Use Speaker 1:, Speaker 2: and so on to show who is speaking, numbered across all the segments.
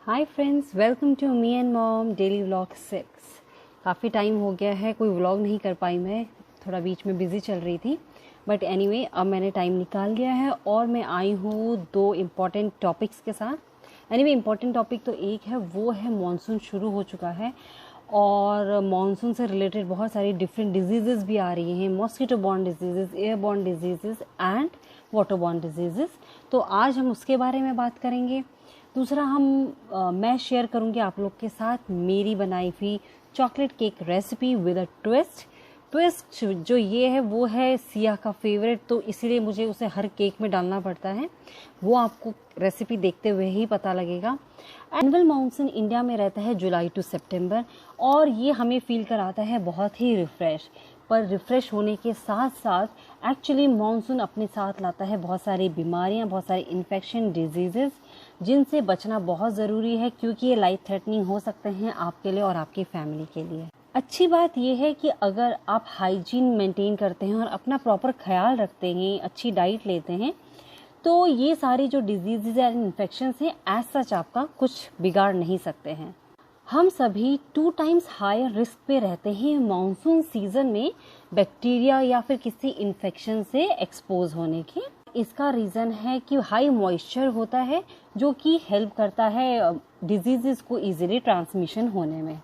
Speaker 1: Hi friends, welcome to me and mom daily vlog 6। काफ़ी time हो गया है, कोई व्लॉग नहीं कर पाई मैं, थोड़ा बीच में बिज़ी चल रही थी। बट एनीवे अब मैंने टाइम निकाल लिया है और मैं आई हूँ दो इम्पॉर्टेंट टॉपिक्स के साथ। एनीवे इम्पॉर्टेंट टॉपिक तो एक है, वो है मॉनसून शुरू हो चुका है और मॉनसून से रिलेटेड बहुत सारी डिफरेंट डिजीज़ भी आ रही हैं, mosquito borne disease, air born disease and water borne disease. तो आज हम उसके बारे में बात करेंगे। दूसरा मैं शेयर करूंगी आप लोग के साथ मेरी बनाई हुई chocolate cake recipe with a twist जो ये है वो है सिया का फेवरेट, तो इसीलिए मुझे उसे हर केक में डालना पड़ता है। वो आपको रेसिपी देखते हुए ही पता लगेगा। एनुअल मानसून इंडिया में रहता है जुलाई टू सितंबर और ये हमें फील कराता है बहुत ही रिफ्रेश। पर रिफ्रेश होने के साथ साथ एक्चुअली मानसून अपने साथ लाता है बहुत सारी बीमारियां, बहुत सारी इन्फेक्शन डिजीज़ेस जिनसे बचना बहुत ज़रूरी है, क्योंकि ये लाइफ थ्रेटनिंग हो सकते हैं आपके लिए और आपकी फैमिली के लिए। अच्छी बात यह है कि अगर आप हाइजीन मेंटेन करते हैं और अपना प्रॉपर ख्याल रखते हैं, अच्छी डाइट लेते हैं, तो ये सारी जो डिजीज़ एंड इन्फेक्शंस हैं एज सच आपका कुछ बिगाड़ नहीं सकते हैं। हम सभी 2 टाइम्स हायर रिस्क पे रहते हैं मानसून सीजन में बैक्टीरिया या फिर किसी इन्फेक्शन से एक्सपोज होने के। इसका रीज़न है कि हाई मॉइस्चर होता है जो कि हेल्प करता है डिजीज़ को इजीली ट्रांसमिशन होने में।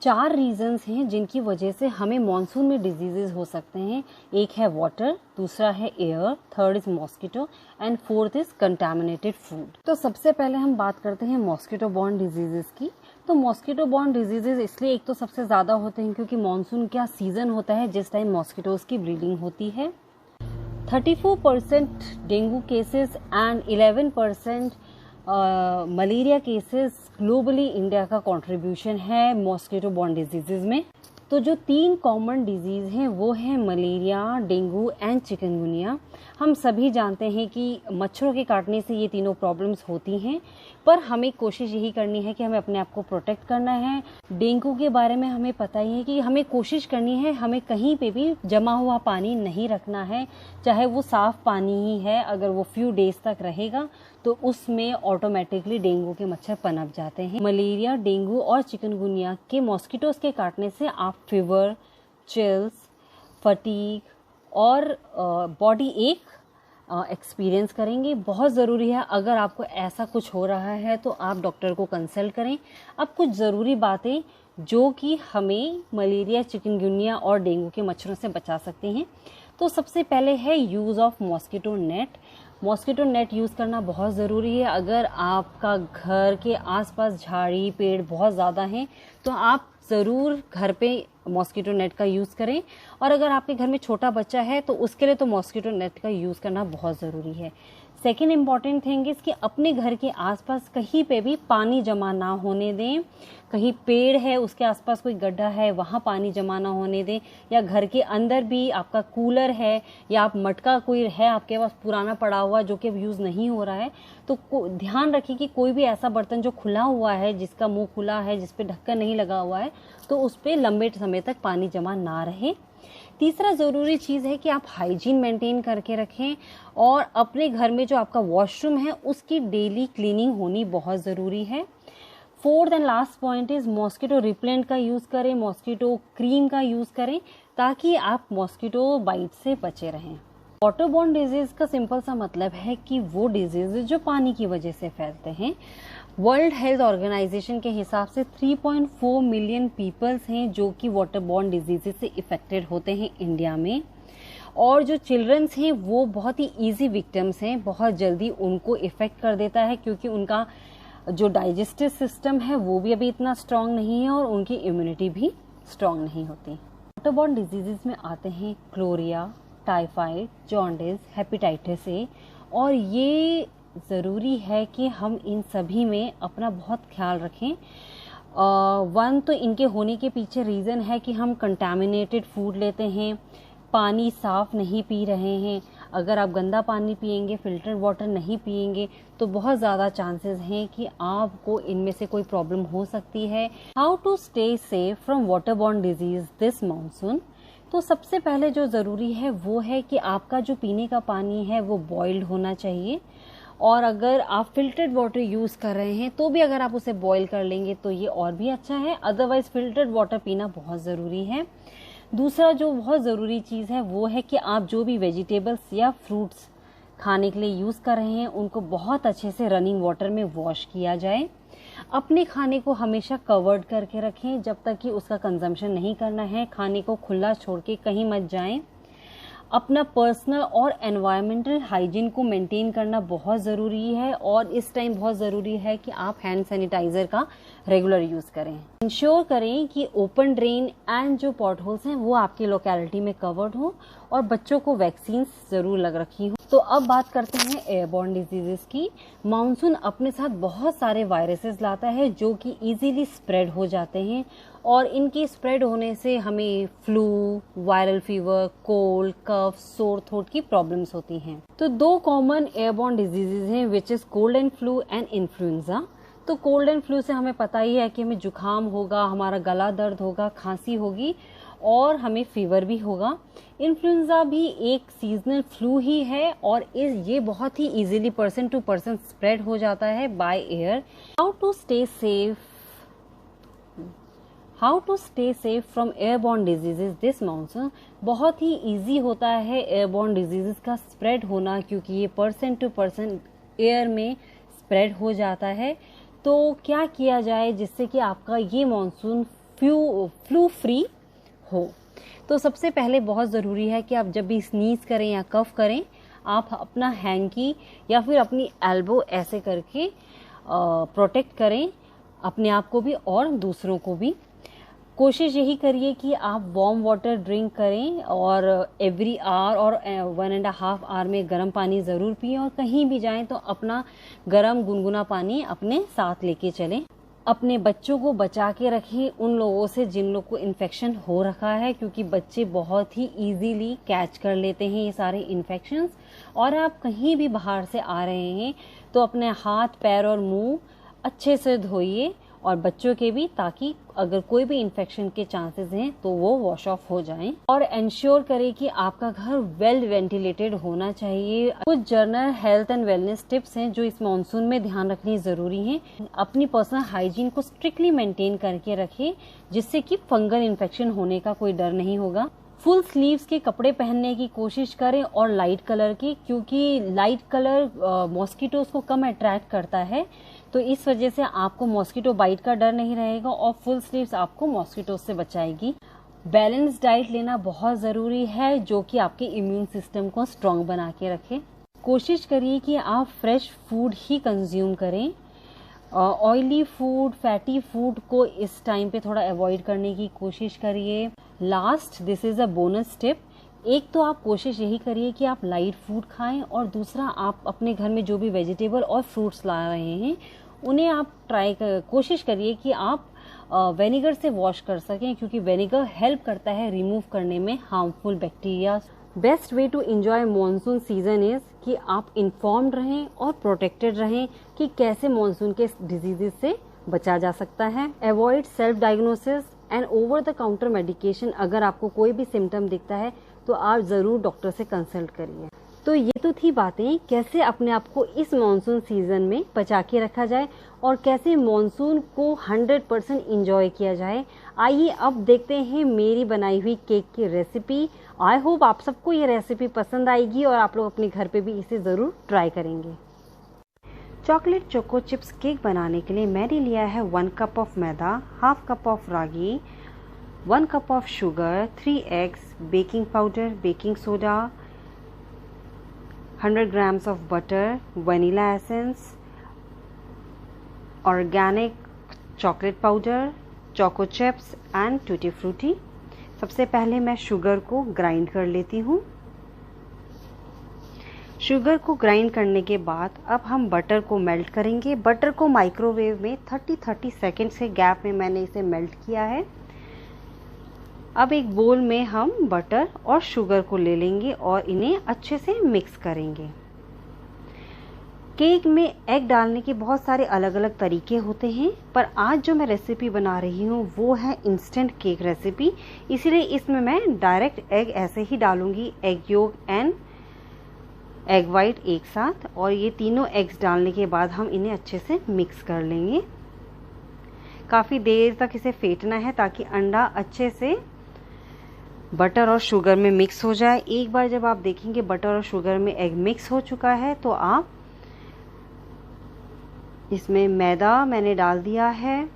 Speaker 1: 4 रीजंस हैं जिनकी वजह से हमें मॉनसून में डिजीजेज हो सकते हैं। एक है वाटर, दूसरा है air, third is mosquito and fourth is contaminated food. तो सबसे पहले हम बात करते हैं मॉस्किटो बॉर्न डिजीजेस की। तो मॉस्किटो बॉर्न डिजीजेज इसलिए एक तो सबसे ज़्यादा होते हैं क्योंकि मॉनसून का सीजन होता है जिस टाइम मॉस्किटोज की ब्रीडिंग होती है। 34% dengue cases and 11% malaria cases globally India का कंट्रीब्यूशन है मॉस्किटो बॉर्न डिजीजेज में। तो जो 3 कॉमन डिजीज़ हैं वो है मलेरिया, डेंगू एंड चिकनगुनिया। हम सभी जानते हैं कि मच्छरों के काटने से ये तीनों प्रॉब्लम्स होती हैं, पर हमें कोशिश यही करनी है कि हमें अपने आप को प्रोटेक्ट करना है। डेंगू के बारे में हमें पता ही है कि हमें कोशिश करनी है, हमें कहीं पे भी जमा हुआ पानी नहीं रखना है, चाहे वो साफ़ पानी ही है। अगर वो फ्यू डेज तक रहेगा तो उसमें ऑटोमेटिकली डेंगू के मच्छर पनप जाते हैं। मलेरिया, डेंगू और चिकनगुनिया के मॉस्किटोज के काटने से आप फीवर, चिल्स, फटीग और बॉडी एक एक्सपीरियंस करेंगे। बहुत ज़रूरी है, अगर आपको ऐसा कुछ हो रहा है तो आप डॉक्टर को कंसल्ट करें। अब कुछ ज़रूरी बातें जो कि हमें मलेरिया, चिकनगुनिया और डेंगू के मच्छरों से बचा सकती हैं। तो सबसे पहले है use of mosquito net. Mosquito net use करना बहुत ज़रूरी है। अगर आपका घर के आसपास झाड़ी पेड़ बहुत ज़्यादा हैं तो आप ज़रूर घर पे मॉस्किटो नेट का यूज़ करें, और अगर आपके घर में छोटा बच्चा है तो उसके लिए तो मॉस्किटो नेट का यूज़ करना बहुत ज़रूरी है। सेकेंड इम्पॉर्टेंट थिंग इज़ कि अपने घर के आसपास कहीं पे भी पानी जमा ना होने दें। कहीं पेड़ है उसके आसपास कोई गड्ढा है वहाँ पानी जमा ना होने दें, या घर के अंदर भी आपका कूलर है या आप मटका कोई है आपके पास पुराना पड़ा हुआ जो कि अब यूज़ नहीं हो रहा है, तो ध्यान रखिए कि कोई भी ऐसा बर्तन जो खुला हुआ है, जिसका मुंह खुला है, जिस पे ढक्कन नहीं लगा हुआ है, तो उस पर लंबे समय तक पानी जमा ना रहे। तीसरा ज़रूरी चीज़ है कि आप हाइजीन मेंटेन करके रखें और अपने घर में जो आपका वॉशरूम है उसकी डेली क्लीनिंग होनी बहुत ज़रूरी है। Fourth and last point is mosquito repellent का यूज़ करें, मॉस्किटो क्रीम का यूज़ करें ताकि आप मॉस्किटो बाइट से बचे रहें। वाटरबॉर्न डिजीज़ का सिंपल सा मतलब है कि वो डिजीज़ जो पानी की वजह से फैलते हैं। वर्ल्ड हेल्थ ऑर्गेनाइजेशन के हिसाब से 3.4 मिलियन पीपल्स हैं जो कि वाटरबॉर्न डिजीज़ से इफ़ेक्टेड होते हैं इंडिया में। और जो चिल्ड्रंस हैं वो बहुत ही ईजी विक्टिम्स हैं, बहुत जल्दी उनको इफ़ेक्ट कर देता है क्योंकि उनका जो डाइजेस्टिव सिस्टम है वो भी अभी इतना स्ट्रांग नहीं है और उनकी इम्यूनिटी भी स्ट्रांग नहीं होती। वाटरबॉर्न डिजीज़ में आते हैं क्लोरिया, टाइफाइड, जॉन्डिस, हेपेटाइटिस ए, और ये ज़रूरी है कि हम इन सभी में अपना बहुत ख्याल रखें। वन तो इनके होने के पीछे रीज़न है कि हम कंटामिनेटेड फूड लेते हैं, पानी साफ़ नहीं पी रहे हैं। अगर आप गंदा पानी पिएंगे, फिल्टर वाटर नहीं पिएंगे, तो बहुत ज़्यादा चांसेस हैं कि आपको इनमें से कोई प्रॉब्लम हो सकती है। How to stay safe from waterborne disease this monsoon. तो सबसे पहले जो ज़रूरी है वो है कि आपका जो पीने का पानी है वो बॉइल्ड होना चाहिए और अगर आप फिल्टर्ड वाटर यूज़ कर रहे हैं तो भी अगर आप उसे बॉईल कर लेंगे तो ये और भी अच्छा है। अदरवाइज़ फिल्टर्ड वाटर पीना बहुत ज़रूरी है। दूसरा जो बहुत ज़रूरी चीज़ है वो है कि आप जो भी वेजिटेबल्स या फ्रूट्स खाने के लिए यूज़ कर रहे हैं उनको बहुत अच्छे से रनिंग वाटर में वॉश किया जाए। अपने खाने को हमेशा कवर्ड करके रखें जब तक कि उसका कंजम्पशन नहीं करना है। खाने को खुला छोड़ के कहीं मत जाएं। अपना पर्सनल और एनवायरमेंटल हाइजीन को मेंटेन करना बहुत ज़रूरी है और इस टाइम बहुत ज़रूरी है कि आप हैंड सैनिटाइज़र का रेगुलर यूज़ करें। इंश्योर करें कि ओपन ड्रेन एंड जो पॉट होल्स हैं वो आपकी लोकेलिटी में कवर्ड हो और बच्चों को वैक्सीन ज़रूर लग रखी हो। तो अब बात करते हैं एयरबॉर्न डिजीजेस की। मानसून अपने साथ बहुत सारे वायरसेस लाता है जो कि इजीली स्प्रेड हो जाते हैं और इनके स्प्रेड होने से हमें फ्लू, वायरल फीवर, कोल्ड, कफ, सोर थ्रोट की प्रॉब्लम्स होती हैं। तो 2 कॉमन एयरबॉर्न डिजीजेस हैं which is cold and flu and influenza. तो कोल्ड एंड फ्लू से हमें पता ही है कि हमें जुकाम होगा, हमारा गला दर्द होगा, खांसी होगी और हमें फीवर भी होगा। इन्फ्लुएंजा भी एक सीजनल फ्लू ही है और ये बहुत ही easily person to person spread हो जाता है by air. How to stay safe from airborne diseases this monsoon. बहुत ही इजी होता है एयरबॉर्न डिजीजेस का स्प्रेड होना क्योंकि ये पर्सन टू पर्सन एयर में स्प्रेड हो जाता है। तो क्या किया जाए जिससे कि आपका ये मानसून फ्लू फ्री हो। तो सबसे पहले बहुत ज़रूरी है कि आप जब भी स्नीज करें या कफ करें आप अपना हैंकी या फिर अपनी एल्बो ऐसे करके प्रोटेक्ट करें अपने आप को भी और दूसरों को भी। कोशिश यही करिए कि आप वार्म वाटर ड्रिंक करें और एवरी आवर और 1.5 आवर में गर्म पानी ज़रूर पिएं और कहीं भी जाएं तो अपना गर्म गुनगुना पानी अपने साथ लेके चलें। अपने बच्चों को बचा के रखें उन लोगों से जिन लोग को इन्फेक्शन हो रखा है क्योंकि बच्चे बहुत ही इजीली कैच कर लेते हैं ये सारे इन्फेक्शंस। और आप कहीं भी बाहर से आ रहे हैं तो अपने हाथ, पैर और मुंह अच्छे से धोइए और बच्चों के भी, ताकि अगर कोई भी इन्फेक्शन के चांसेस हैं तो वो वॉश ऑफ हो जाएं। और इंश्योर करें कि आपका घर वेल वेंटिलेटेड होना चाहिए। कुछ general health and wellness tips हैं जो इस मानसून में ध्यान रखनी जरूरी हैं। अपनी पर्सनल हाइजीन को स्ट्रिक्टली मेंटेन करके रखें जिससे कि फंगल इन्फेक्शन होने का कोई डर नहीं होगा। फुल स्लीव्स के कपड़े पहनने की कोशिश करें और लाइट कलर के, क्योंकि लाइट कलर मॉस्किटोज को कम अट्रैक्ट करता है तो इस वजह से आपको मॉस्किटो बाइट का डर नहीं रहेगा और फुल स्लीव्स आपको मॉस्किटो से बचाएगी। बैलेंस डाइट लेना बहुत ज़रूरी है जो कि आपके इम्यून सिस्टम को स्ट्रांग बना के रखे। कोशिश करिए कि आप फ्रेश फूड ही कंज्यूम करें। ऑयली फूड, फैटी फूड को इस टाइम पे थोड़ा अवॉइड करने की कोशिश करिए। Last, this is a bonus tip. एक तो आप कोशिश यही करिए कि आप लाइट फूड खाएं और दूसरा आप अपने घर में जो भी वेजिटेबल और फ्रूट्स ला रहे हैं उन्हें आप कोशिश करिए कि आप विनेगर से वॉश कर सकें क्योंकि विनेगर हेल्प करता है रिमूव करने में harmful bacteria. Best way to enjoy monsoon season is कि आप इन्फॉर्म्ड रहें और प्रोटेक्टेड रहें कि कैसे मॉनसून के डिजीजेस से बचा जा सकता है। Avoid self diagnosis and over the counter medication. अगर आपको कोई भी सिम्टम दिखता है तो आप ज़रूर डॉक्टर से कंसल्ट करिए। तो ये तो थी बातें कैसे अपने आप को इस मॉनसून सीजन में बचा के रखा जाए और कैसे मॉनसून को 100% इंजॉय किया जाए। आइए अब देखते हैं मेरी बनाई हुई केक की रेसिपी। आई होप आप सबको ये रेसिपी पसंद आएगी और आप लोग अपने घर पे भी इसे ज़रूर ट्राई करेंगे। चॉकलेट चोको चिप्स केक बनाने के लिए मैंने लिया है 1 cup of maida, 1/2 cup of ragi, 1 cup of sugar, 3 eggs, baking powder, baking soda, 100 grams of butter, vanilla essence, organic chocolate powder, choco chips and tutti frutti। सबसे पहले मैं sugar को ग्राइंड कर लेती हूँ। शुगर को ग्राइंड करने के बाद अब हम बटर को मेल्ट करेंगे। बटर को माइक्रोवेव में 30 सेकेंड्स के गैप में मैंने इसे मेल्ट किया है। अब एक बोल में हम बटर और शुगर को ले लेंगे और इन्हें अच्छे से मिक्स करेंगे। केक में एग डालने के बहुत सारे अलग अलग तरीके होते हैं पर आज जो मैं रेसिपी बना रही हूँ वो है इंस्टेंट केक रेसिपी, इसीलिए इसमें मैं डायरेक्ट एग ऐसे ही डालूंगी। Egg yolk and egg white एक साथ, और ये तीनों एग्स डालने के बाद हम इन्हें अच्छे से मिक्स कर लेंगे। काफ़ी देर तक इसे फेंटना है ताकि अंडा अच्छे से बटर और शुगर में मिक्स हो जाए। एक बार जब आप देखेंगे बटर और शुगर में एग मिक्स हो चुका है तो आप इसमें मैदा मैंने डाल दिया है,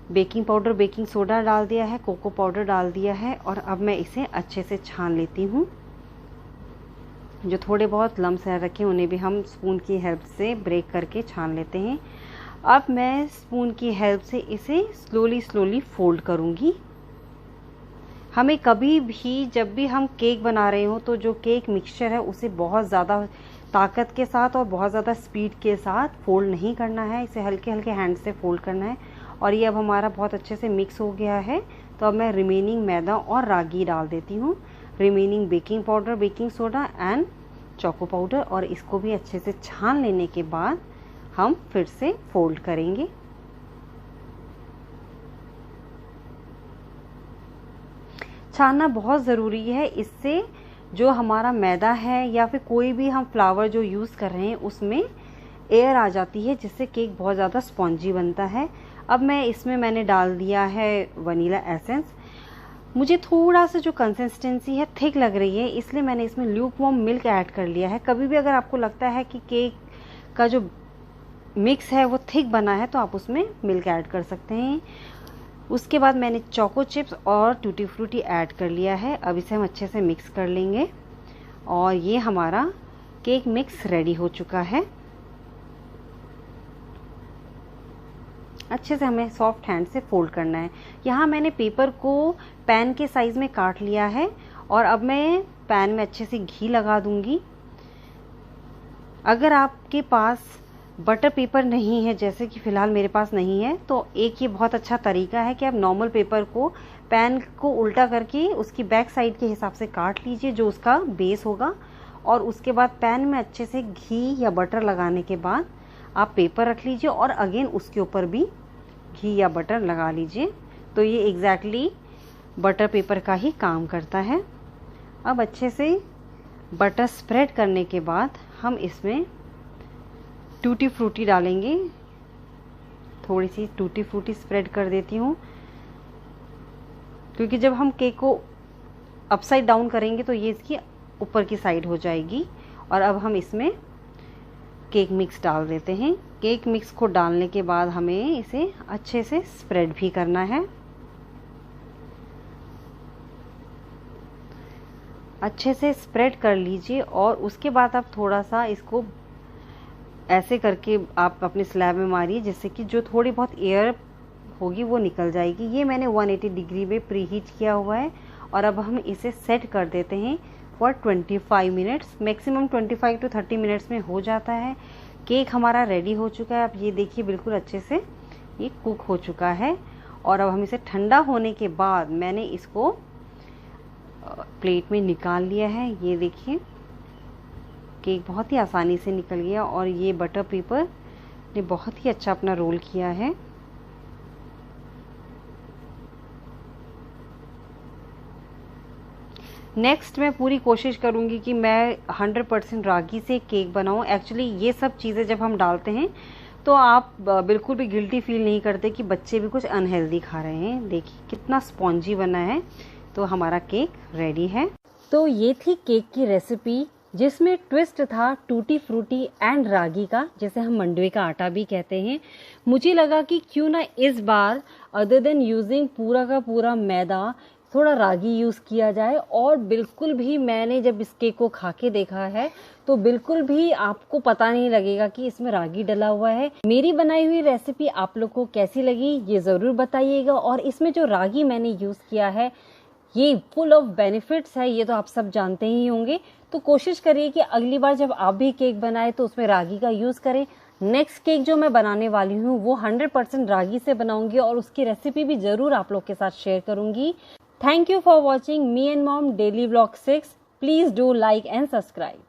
Speaker 1: बेकिंग पाउडर बेकिंग सोडा डाल दिया है, कोको पाउडर डाल दिया है, और अब मैं इसे अच्छे से छान लेती हूँ। जो थोड़े बहुत लम्स रखे उन्हें भी हम स्पून की हेल्प से ब्रेक करके छान लेते हैं। अब मैं स्पून की हेल्प से इसे स्लोली फोल्ड करूँगी। हमें कभी भी जब भी हम केक बना रहे हो तो जो केक मिक्सचर है उसे बहुत ज़्यादा ताकत के साथ और बहुत ज़्यादा स्पीड के साथ फोल्ड नहीं करना है, इसे हल्के हल्के हैंड से फोल्ड करना है। और ये अब हमारा बहुत अच्छे से मिक्स हो गया है। तो अब मैं रिमेनिंग मैदा और रागी डाल देती हूँ, remaining baking powder baking soda and choco powder, और इसको भी अच्छे से छान लेने के बाद हम फिर से फोल्ड करेंगे। छानना बहुत ज़रूरी है, इससे जो हमारा मैदा है या फिर कोई भी हम फ्लावर जो यूज़ कर रहे हैं उसमें एयर आ जाती है, जिससे केक बहुत ज़्यादा स्पॉन्जी बनता है। अब मैंने डाल दिया है वनीला एसेंस। मुझे थोड़ा सा जो कंसिस्टेंसी है थिक लग रही है, इसलिए मैंने इसमें ल्यूकवार्म मिल्क ऐड कर लिया है। कभी भी अगर आपको लगता है कि केक का जो मिक्स है वो थिक बना है तो आप उसमें मिल्क ऐड कर सकते हैं। उसके बाद मैंने चोको चिप्स और टूटी फ्रूटी ऐड कर लिया है। अब इसे हम अच्छे से मिक्स कर लेंगे और ये हमारा केक मिक्स रेडी हो चुका है। अच्छे से हमें सॉफ्ट हैंड से फोल्ड करना है। यहाँ मैंने पेपर को पैन के साइज़ में काट लिया है और अब मैं पैन में अच्छे से घी लगा दूंगी। अगर आपके पास बटर पेपर नहीं है, जैसे कि फ़िलहाल मेरे पास नहीं है, तो एक ये बहुत अच्छा तरीका है कि आप नॉर्मल पेपर को पैन को उल्टा करके उसकी बैक साइड के हिसाब से काट लीजिए जो उसका बेस होगा, और उसके बाद पैन में अच्छे से घी या बटर लगाने के बाद आप पेपर रख लीजिए और अगेन उसके ऊपर भी घी या बटर लगा लीजिए। तो ये एग्जैक्टली बटर पेपर का ही काम करता है। अब अच्छे से बटर स्प्रेड करने के बाद हम इसमें टूटी फ्रूटी डालेंगे। थोड़ी सी टूटी फ्रूटी स्प्रेड कर देती हूँ, क्योंकि जब हम केक को अपसाइड डाउन करेंगे तो ये इसकी ऊपर की साइड हो जाएगी। और अब हम इसमें केक मिक्स डाल देते हैं। केक मिक्स को डालने के बाद हमें इसे अच्छे से स्प्रेड भी करना है। अच्छे से स्प्रेड कर लीजिए और उसके बाद आप थोड़ा सा इसको ऐसे करके आप अपने स्लैब में मारिए, जिससे कि जो थोड़ी बहुत एयर होगी वो निकल जाएगी। ये मैंने 180 डिग्री में प्री हीट किया हुआ है और अब हम इसे सेट कर देते हैं for 25 minutes. Maximum 25 to 30 minutes में हो जाता है। केक हमारा रेडी हो चुका है। अब ये देखिए बिल्कुल अच्छे से ये कुक हो चुका है। और अब हम इसे ठंडा होने के बाद मैंने इसको प्लेट में निकाल लिया है। ये देखिए केक बहुत ही आसानी से निकल गया और ये बटर पेपर ने बहुत ही अच्छा अपना रोल किया है। नेक्स्ट मैं पूरी कोशिश करूंगी कि मैं 100% रागी से केक बनाऊं। एक्चुअली ये सब चीज़ें जब हम डालते हैं तो आप बिल्कुल भी गिल्टी फील नहीं करते कि बच्चे भी कुछ अनहेल्दी खा रहे हैं। देखिए कितना स्पॉन्जी बना है। तो हमारा केक रेडी है। तो ये थी केक की रेसिपी जिसमें ट्विस्ट था टूटी फ्रूटी एंड रागी का, जिसे हम मंडवे का आटा भी कहते हैं। मुझे लगा कि क्यों ना इस बार अदर देन यूजिंग पूरा का पूरा मैदा थोड़ा रागी यूज़ किया जाए। और बिल्कुल भी मैंने जब इस केक को खा के देखा है तो बिल्कुल भी आपको पता नहीं लगेगा कि इसमें रागी डला हुआ है। मेरी बनाई हुई रेसिपी आप लोग को कैसी लगी ये ज़रूर बताइएगा। और इसमें जो रागी मैंने यूज़ किया है ये फुल ऑफ बेनिफिट्स है, ये तो आप सब जानते ही होंगे। तो कोशिश करिए कि अगली बार जब आप भी केक बनाएं तो उसमें रागी का यूज़ करें। नेक्स्ट केक जो मैं बनाने वाली हूँ वो 100% रागी से बनाऊंगी और उसकी रेसिपी भी ज़रूर आप लोग के साथ शेयर करूंगी। Thank you for watching me and mom daily vlog 6. Please do like and subscribe.